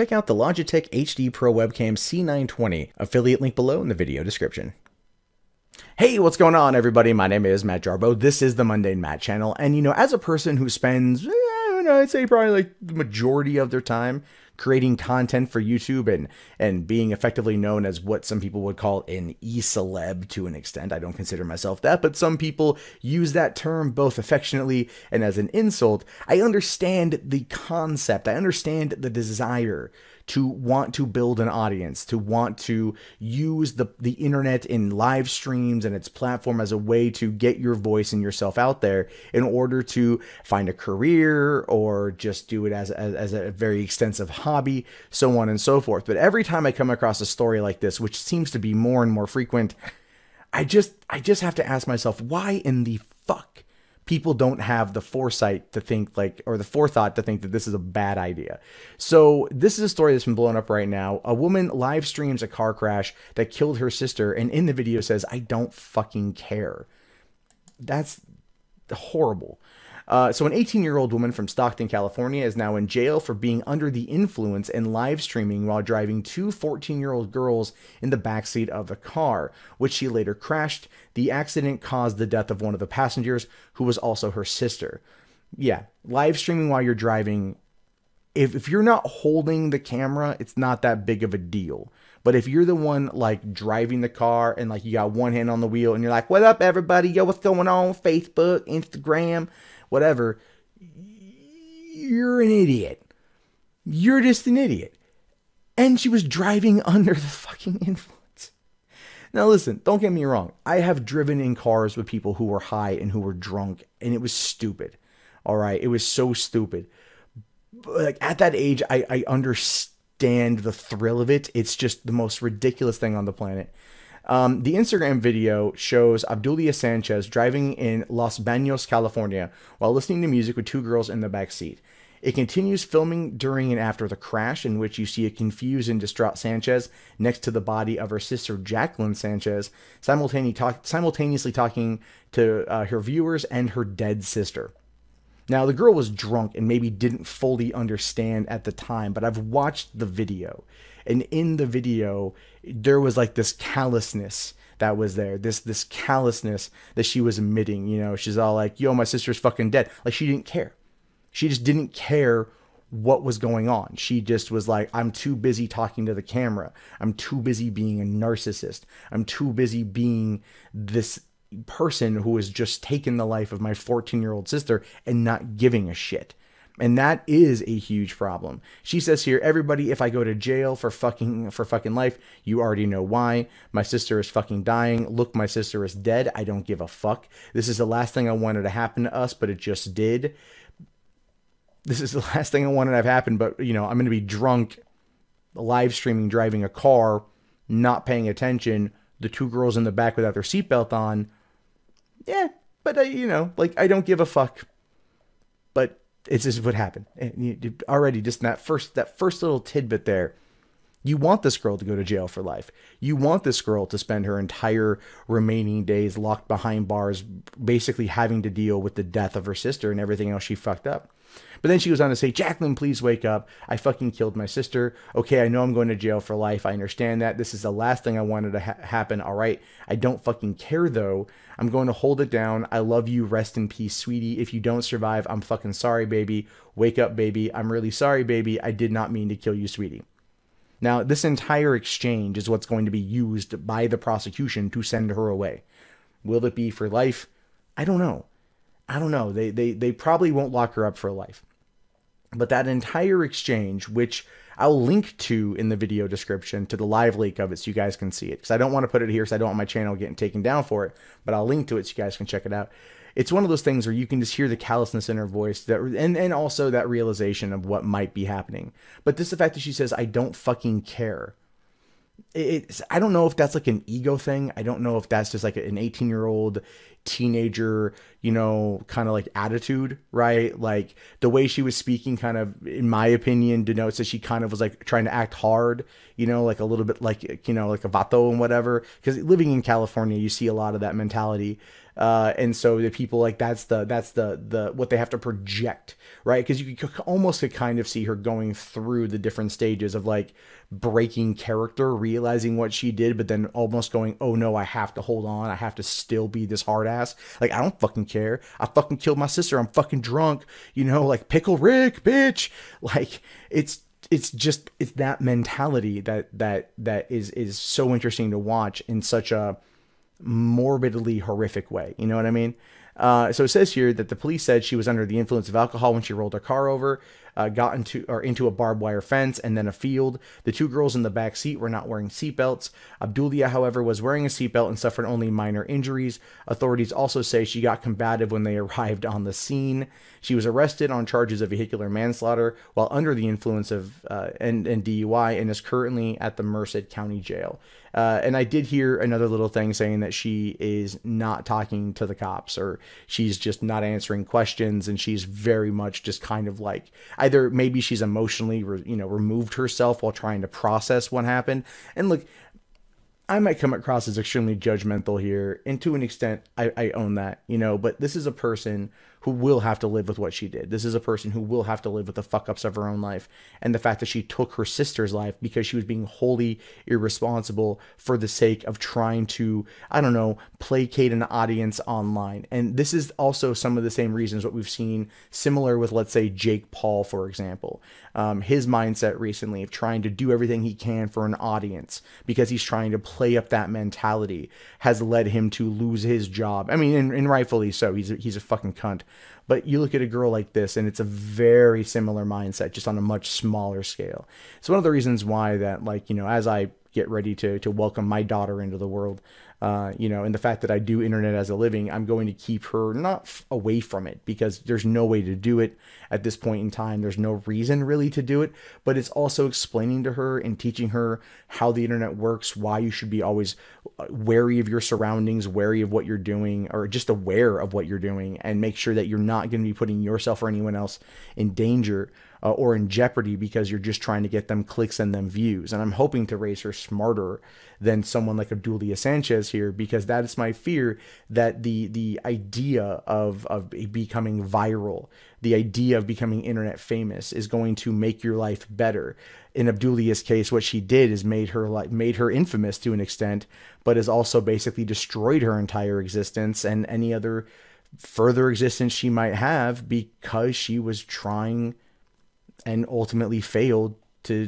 check out the Logitech HD Pro Webcam C920, affiliate link below in the video description. Hey, what's going on, everybody? My name is Matt Jarbo. This is the Mundane Matt channel, and as a person who spends, I'd say probably like the majority of their time creating content for YouTube and being effectively known as what some people would call an e-celeb to an extent. I don't consider myself that, but some people use that term both affectionately and as an insult. I understand the concept. I understand the desire to want to build an audience, to want to use the internet in live streams and its platform as a way to get your voice and yourself out there in order to find a career or just do it as a very extensive hobby, so on and so forth. But every time I come across a story like this, which seems to be more and more frequent, I just have to ask myself, why in the fuck people don't have the foresight to think or the forethought to think that this is a bad idea. So this is a story that's been blowing up right now. A woman live streams a car crash that killed her sister, and in the video says, "I don't fucking care." That's horrible. So an 18-year-old woman from Stockton, California is now in jail for being under the influence and live streaming while driving two 14-year-old girls in the backseat of the car, which she later crashed. The accident caused the death of one of the passengers, who was also her sister. Yeah, live streaming while you're driving, if you're not holding the camera, it's not that big of a deal. But if you're the one like driving the car and like you got one hand on the wheel and you're like, "What up, everybody? Yo, what's going on? Facebook, Instagram, whatever," you're an idiot. You're just an idiot. And she was driving under the fucking influence. Now listen, don't get me wrong. I have driven in cars with people who were high and who were drunk, and it was stupid. All right, it was so stupid. But like at that age, I understand the thrill of it. It's just the most ridiculous thing on the planet. The Instagram video shows Obdulia Sanchez driving in Los Baños, California, while listening to music with two girls in the back seat. It continues filming during and after the crash, in which you see a confused and distraught Sanchez next to the body of her sister Jacqueline Sanchez, simultaneously talking to her viewers and her dead sister. Now, the girl was drunk and maybe didn't fully understand at the time, but I've watched the video. And in the video, there was like this callousness that was there. This callousness that she was emitting. She's all like, "Yo, my sister's fucking dead." Like, she didn't care. She just didn't care what was going on. She just was like, "I'm too busy talking to the camera. I'm too busy being a narcissist. I'm too busy being this person who has just taken the life of my 14-year-old sister and not giving a shit." And that is a huge problem. She says here, "Everybody, if I go to jail for fucking life, you already know why. My sister is fucking dying. Look, my sister is dead. I don't give a fuck. This is the last thing I wanted to happen to us, but it just did. This is the last thing I wanted to have happen, but I'm going to be drunk, live streaming, driving a car, not paying attention. The two girls in the back without their seatbelt on. Yeah, but I don't give a fuck. But it's just what happened. And already just that first little tidbit there. You want this girl to go to jail for life. You want this girl to spend her entire remaining days locked behind bars, basically having to deal with the death of her sister and everything else she fucked up. But then she goes on to say, "Jacqueline, please wake up. I fucking killed my sister. Okay, I know I'm going to jail for life. I understand that. This is the last thing I wanted to happen. All right. I don't fucking care, though. I'm going to hold it down. I love you. Rest in peace, sweetie. If you don't survive, I'm fucking sorry, baby. Wake up, baby. I'm really sorry, baby. I did not mean to kill you, sweetie." Now, this entire exchange is what's going to be used by the prosecution to send her away. Will it be for life? I don't know. They probably won't lock her up for life. But that entire exchange, which I'll link to in the video description, to the live link of it so you guys can see it. Because I don't want to put it here because I don't want my channel getting taken down for it. But I'll link to it so you guys can check it out. It's one of those things where you can just hear the callousness in her voice and also that realization of what might be happening. But just the fact that she says, "I don't fucking care." I don't know if that's like an ego thing. I don't know if that's just like an 18-year-old teenager, kind of like attitude, right? Like the way she was speaking kind of, in my opinion, denotes that she kind of was like trying to act hard, like a little bit like, like a vato and whatever. Because living in California, you see a lot of that mentality. And so the people like that's the what they have to project, right? Because you could almost could kind of see her going through the different stages of like breaking character, realizing what she did, but then almost going, oh no, I have to hold on, I have to still be this hard ass. Like, I don't fucking care, I fucking killed my sister, I'm fucking drunk, you know, like Pickle Rick, bitch. Like, it's that mentality that is so interesting to watch in such a morbidly horrific way. You know what I mean? So it says here that the police said she was under the influence of alcohol when she rolled her car over, got into a barbed wire fence and then a field. The two girls in the back seat were not wearing seatbelts. Obdulia, however, was wearing a seatbelt and suffered only minor injuries. Authorities also say she got combative when they arrived on the scene. She was arrested on charges of vehicular manslaughter while under the influence of and DUI, and is currently at the Merced County Jail. And I did hear another little thing saying that she is not talking to the cops, or she's just not answering questions, and she's very much just kind of like, either maybe she's emotionally removed herself while trying to process what happened. And look, I might come across as extremely judgmental here, and to an extent I own that, you know, but this is a person who will have to live with what she did. This is a person who will have to live with the fuck ups of her own life, and the fact that she took her sister's life because she was being wholly irresponsible for the sake of trying to, I don't know, placate an audience online. And this is also some of the same reasons what we've seen similar with, let's say, Jake Paul, for example. His mindset recently of trying to do everything he can for an audience because he's trying to play up that mentality has led him to lose his job. I mean, and rightfully so. He's a fucking cunt. But you look at a girl like this, and it's a very similar mindset, just on a much smaller scale. It's one of the reasons why that, like, you know, as I get ready to welcome my daughter into the world, you know, and the fact that I do internet as a living, I'm going to keep her not away from it, because there's no way to do it at this point in time. There's no reason really to do it, but it's also explaining to her and teaching her how the internet works, why you should be always wary of your surroundings, wary of what you're doing, or just aware of what you're doing, and make sure that you're not going to be putting yourself or anyone else in danger or in jeopardy because you're just trying to get them clicks and them views. And I'm hoping to raise her smarter than someone like Obdulia Sanchez here, because that is my fear, that the idea of becoming viral, the idea of becoming internet famous, is going to make your life better. In Obdulia's case, what she did is made her infamous to an extent, but has also basically destroyed her entire existence and any other further existence she might have, because she was trying and ultimately failed to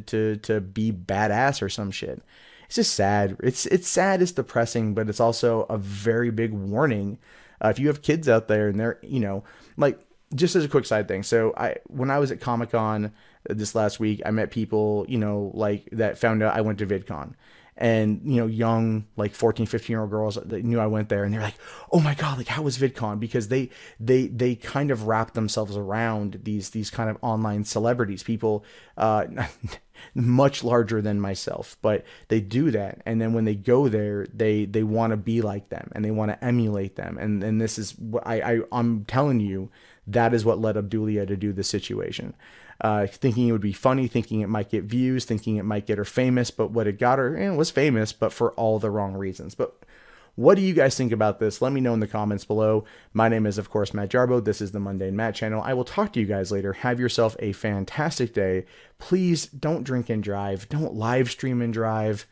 be badass or some shit. It's just sad. It's sad, it's depressing, but it's also a very big warning. If you have kids out there and they're, you know, like, just as a quick side thing. So when I was at Comic-Con this last week, I met people, you know, like, that found out I went to VidCon. And, you know, young, like 14, 15-year-old girls that knew I went there, and they're like, oh my God, like, how was VidCon? Because they kind of wrap themselves around these kind of online celebrities, people much larger than myself, but they do that. And then when they go there, they want to be like them, and they want to emulate them. And this is what I'm telling you, that is what led Obdulia to do the situation. Thinking it would be funny, thinking it might get views, thinking it might get her famous, but what it got her, was famous, but for all the wrong reasons. But what do you guys think about this? Let me know in the comments below. My name is, of course, Matt Jarbo. This is the Mundane Matt channel. I will talk to you guys later. Have yourself a fantastic day. Please don't drink and drive. Don't live stream and drive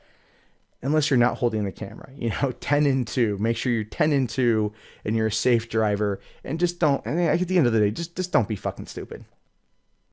unless you're not holding the camera. You know, 10 and 2. Make sure you're 10 and 2 and you're a safe driver. And just don't, at the end of the day, just don't be fucking stupid.